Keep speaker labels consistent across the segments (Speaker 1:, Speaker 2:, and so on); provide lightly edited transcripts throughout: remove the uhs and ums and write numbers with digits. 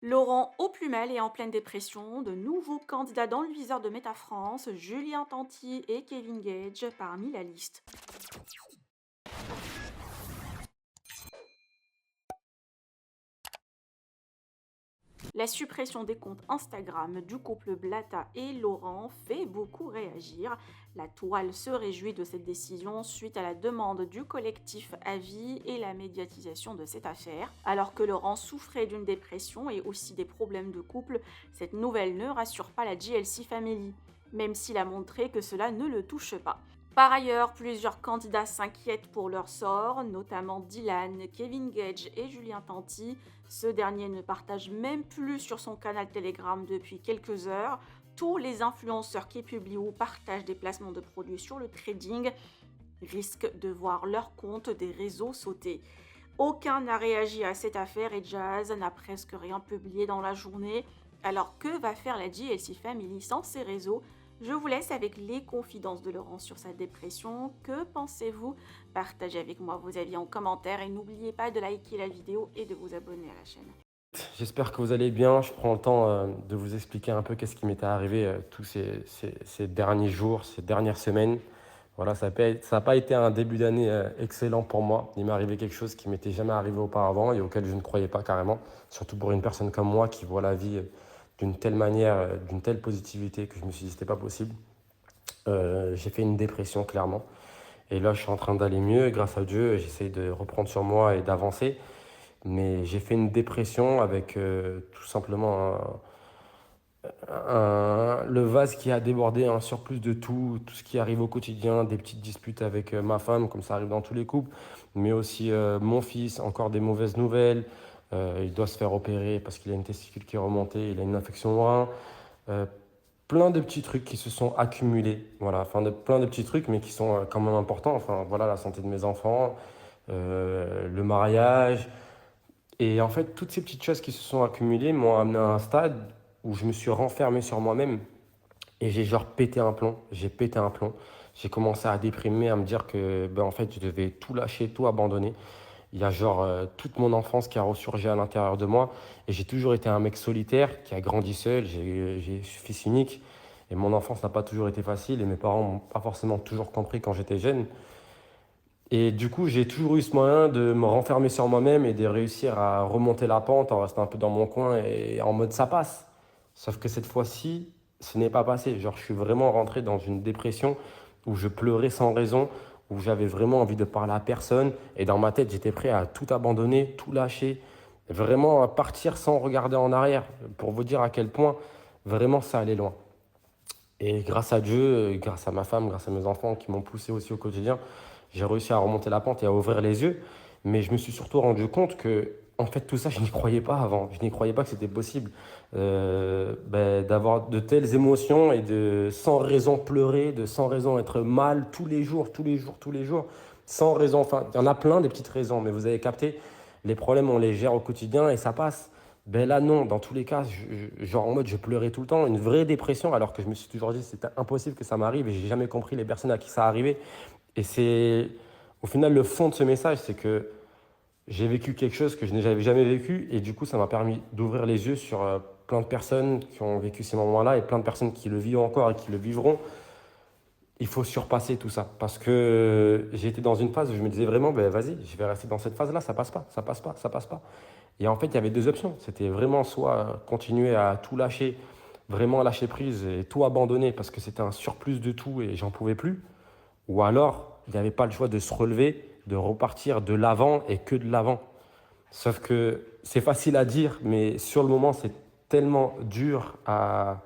Speaker 1: Laurent Auplumel est en pleine dépression. De nouveaux candidats dans le viseur de Meta France, Julien Tanti et Kevin Gage parmi la liste. La suppression des comptes Instagram du couple Blata et Laurent fait beaucoup réagir. La toile se réjouit de cette décision suite à la demande du collectif Avis et la médiatisation de cette affaire. Alors que Laurent souffrait d'une dépression et aussi des problèmes de couple, cette nouvelle ne rassure pas la GLC Family, même s'il a montré que cela ne le touche pas. Par ailleurs, plusieurs candidats s'inquiètent pour leur sort, notamment Dylan, Kevin Gage et Julien Tanti. Ce dernier ne partage même plus sur son canal Telegram depuis quelques heures. Tous les influenceurs qui publient ou partagent des placements de produits sur le trading risquent de voir leur compte des réseaux sauter. Aucun n'a réagi à cette affaire et Jazz n'a presque rien publié dans la journée. Alors que va faire la GLC Family sans ses réseaux? Je vous laisse avec les confidences de Laurent sur sa dépression. Que pensez-vous? Partagez avec moi vos avis en commentaire et n'oubliez pas de liker la vidéo et de vous abonner à la chaîne.
Speaker 2: J'espère que vous allez bien. Je prends le temps de vous expliquer un peu qu'est-ce qui m'était arrivé tous ces derniers jours, ces dernières semaines. Voilà, ça n'a pas été un début d'année excellent pour moi. Il m'est arrivé quelque chose qui m'était jamais arrivé auparavant et auquel je ne croyais pas carrément. Surtout pour une personne comme moi qui voit la vie d'une telle manière, d'une telle positivité que je me suis dit que c'était pas possible. J'ai fait une dépression clairement. Et là, je suis en train d'aller mieux grâce à Dieu. J'essaie de reprendre sur moi et d'avancer. Mais j'ai fait une dépression avec tout simplement le vase qui a débordé, un surplus de tout ce qui arrive au quotidien, des petites disputes avec ma femme, comme ça arrive dans tous les couples, mais aussi mon fils, encore des mauvaises nouvelles. Il doit se faire opérer parce qu'il a une testicule qui est remontée, il a une infection au rein. Euh, Plein de petits trucs qui se sont accumulés, voilà, enfin plein de petits trucs, mais qui sont quand même importants. Enfin, voilà, la santé de mes enfants, le mariage. Et en fait, toutes ces petites choses qui se sont accumulées m'ont amené à un stade où je me suis renfermé sur moi-même et j'ai genre pété un plomb. J'ai pété un plomb. J'ai commencé à déprimer, à me dire que ben, en fait, je devais tout lâcher, tout abandonner. Il y a genre toute mon enfance qui a ressurgi à l'intérieur de moi et j'ai toujours été un mec solitaire qui a grandi seul. Je suis fils unique et mon enfance n'a pas toujours été facile et mes parents n'ont pas forcément toujours compris quand j'étais jeune. Et du coup, j'ai toujours eu ce moyen de me renfermer sur moi-même et de réussir à remonter la pente en restant un peu dans mon coin et en mode ça passe. Sauf que cette fois-ci, ce n'est pas passé. Genre, je suis vraiment rentré dans une dépression où je pleurais sans raison, où j'avais vraiment envie de parler à personne. Et dans ma tête, j'étais prêt à tout abandonner, tout lâcher, vraiment à partir sans regarder en arrière, pour vous dire à quel point vraiment ça allait loin. Et grâce à Dieu, grâce à ma femme, grâce à mes enfants qui m'ont poussé aussi au quotidien, j'ai réussi à remonter la pente et à ouvrir les yeux. Mais je me suis surtout rendu compte que, en fait, tout ça, je n'y croyais pas avant. Je n'y croyais pas que c'était possible d'avoir de telles émotions et de sans raison pleurer, de sans raison être mal tous les jours, tous les jours, tous les jours, sans raison. Enfin, il y en a plein des petites raisons, mais vous avez capté, les problèmes, on les gère au quotidien et ça passe. Ben là, non, dans tous les cas, genre en mode, je pleurais tout le temps, une vraie dépression, alors que je me suis toujours dit que c'était impossible que ça m'arrive et j'ai jamais compris les personnes à qui ça arrivait. Et c'est au final le fond de ce message, c'est que j'ai vécu quelque chose que je n'avais jamais vécu et du coup, ça m'a permis d'ouvrir les yeux sur plein de personnes qui ont vécu ces moments-là et plein de personnes qui le vivent encore et qui le vivront. Il faut surpasser tout ça parce que j'ai été dans une phase où je me disais vraiment, ben vas-y, je vais rester dans cette phase-là, ça passe pas, ça passe pas, ça passe pas. Et en fait, il y avait deux options. C'était vraiment soit continuer à tout lâcher, vraiment lâcher prise et tout abandonner parce que c'était un surplus de tout et j'en pouvais plus. Ou alors, il n'y avait pas le choix de se relever, de repartir de l'avant et que de l'avant. Sauf que c'est facile à dire, mais sur le moment, c'est tellement dur à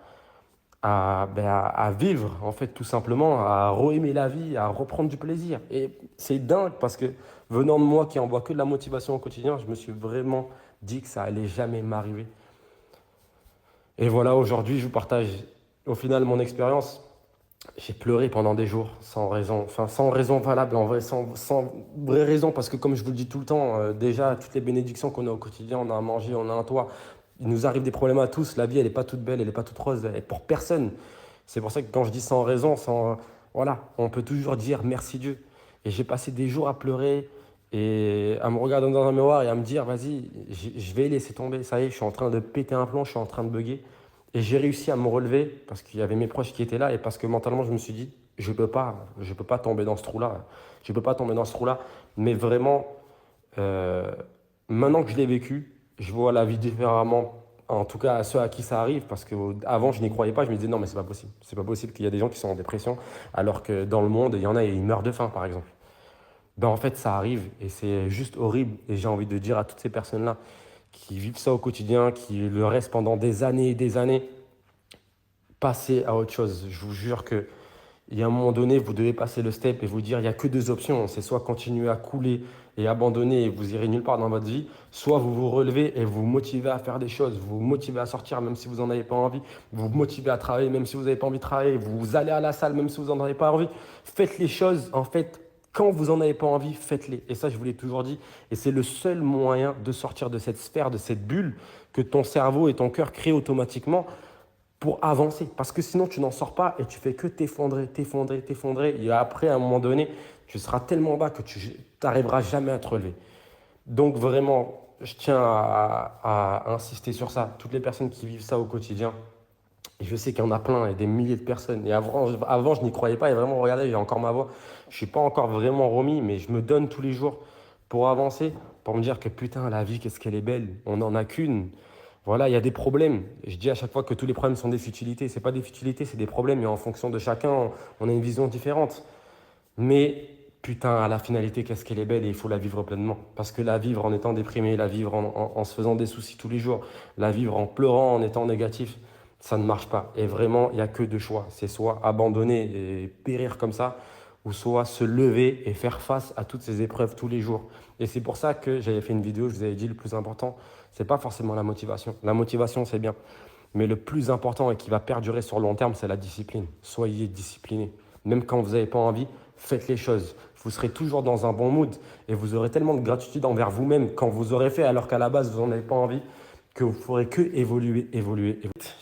Speaker 2: vivre, en fait, tout simplement, à re-aimer la vie, à reprendre du plaisir. Et c'est dingue parce que venant de moi qui envoie que de la motivation au quotidien, je me suis vraiment dit que ça allait jamais m'arriver. Et voilà, aujourd'hui, je vous partage au final mon expérience. J'ai pleuré pendant des jours, sans raison, enfin sans raison valable, en vrai, sans vraie raison, parce que comme je vous le dis tout le temps, déjà, toutes les bénédictions qu'on a au quotidien, on a à manger, on a un toit, il nous arrive des problèmes à tous, la vie, elle n'est pas toute belle, elle n'est pas toute rose, elle est pour personne. C'est pour ça que quand je dis sans raison, voilà, on peut toujours dire merci Dieu. Et j'ai passé des jours à pleurer, et à me regarder dans un miroir et à me dire, vas-y, je vais laisser tomber. Ça y est, je suis en train de péter un plomb, je suis en train de bugger. Et j'ai réussi à me relever parce qu'il y avait mes proches qui étaient là et parce que mentalement, je me suis dit, je peux pas tomber dans ce trou-là. Je peux pas tomber dans ce trou-là. Mais vraiment, euh, maintenant que je l'ai vécu, je vois la vie différemment. En tout cas, à ceux à qui ça arrive, parce qu'avant, je n'y croyais pas. Je me disais, non, mais c'est pas possible. C'est pas possible qu'il y a des gens qui sont en dépression, alors que dans le monde, il y en a et ils meurent de faim, par exemple. Ben, en fait, ça arrive et c'est juste horrible. Et j'ai envie de dire à toutes ces personnes-là qui vivent ça au quotidien, qui le restent pendant des années et des années, passez à autre chose. Je vous jure que il y a un moment donné, vous devez passer le step et vous dire, il n'y a que deux options. C'est soit continuer à couler et abandonner et vous irez nulle part dans votre vie, soit vous vous relevez et vous vous motivez à faire des choses, vous vous motivez à sortir même si vous n'en avez pas envie, vous vous motivez à travailler même si vous n'avez pas envie de travailler, vous allez à la salle même si vous n'en avez pas envie. Faites les choses, en fait, quand vous n'en avez pas envie, faites-les. Et ça, je vous l'ai toujours dit. Et c'est le seul moyen de sortir de cette sphère, de cette bulle que ton cerveau et ton cœur créent automatiquement pour avancer. Parce que sinon, tu n'en sors pas et tu fais que t'effondrer, t'effondrer, t'effondrer. Et après, à un moment donné, tu seras tellement bas que tu n'arriveras jamais à te relever. Donc vraiment, je tiens à insister sur ça. Toutes les personnes qui vivent ça au quotidien, et je sais qu'il y en a plein et des milliers de personnes. Et avant je n'y croyais pas. Et vraiment, regardez, j'ai encore ma voix. Je ne suis pas encore vraiment remis, mais je me donne tous les jours pour avancer, pour me dire que putain, la vie, qu'est-ce qu'elle est belle. On n'en a qu'une. Voilà, il y a des problèmes. Je dis à chaque fois que tous les problèmes sont des futilités. Ce n'est pas des futilités, c'est des problèmes. Et en fonction de chacun, on a une vision différente. Mais putain, à la finalité, qu'est-ce qu'elle est belle et il faut la vivre pleinement. Parce que la vivre en étant déprimé, la vivre en se faisant des soucis tous les jours, la vivre en pleurant, en étant négatif, ça ne marche pas. Et vraiment, il n'y a que deux choix. C'est soit abandonner et périr comme ça, ou soit se lever et faire face à toutes ces épreuves tous les jours. Et c'est pour ça que j'avais fait une vidéo, je vous avais dit le plus important, c'est pas forcément la motivation. La motivation, c'est bien. Mais le plus important et qui va perdurer sur le long terme, c'est la discipline. Soyez disciplinés. Même quand vous n'avez pas envie, faites les choses. Vous serez toujours dans un bon mood et vous aurez tellement de gratitude envers vous-même quand vous aurez fait alors qu'à la base, vous n'en avez pas envie, que vous ne ferez que évoluer, évoluer, évoluer.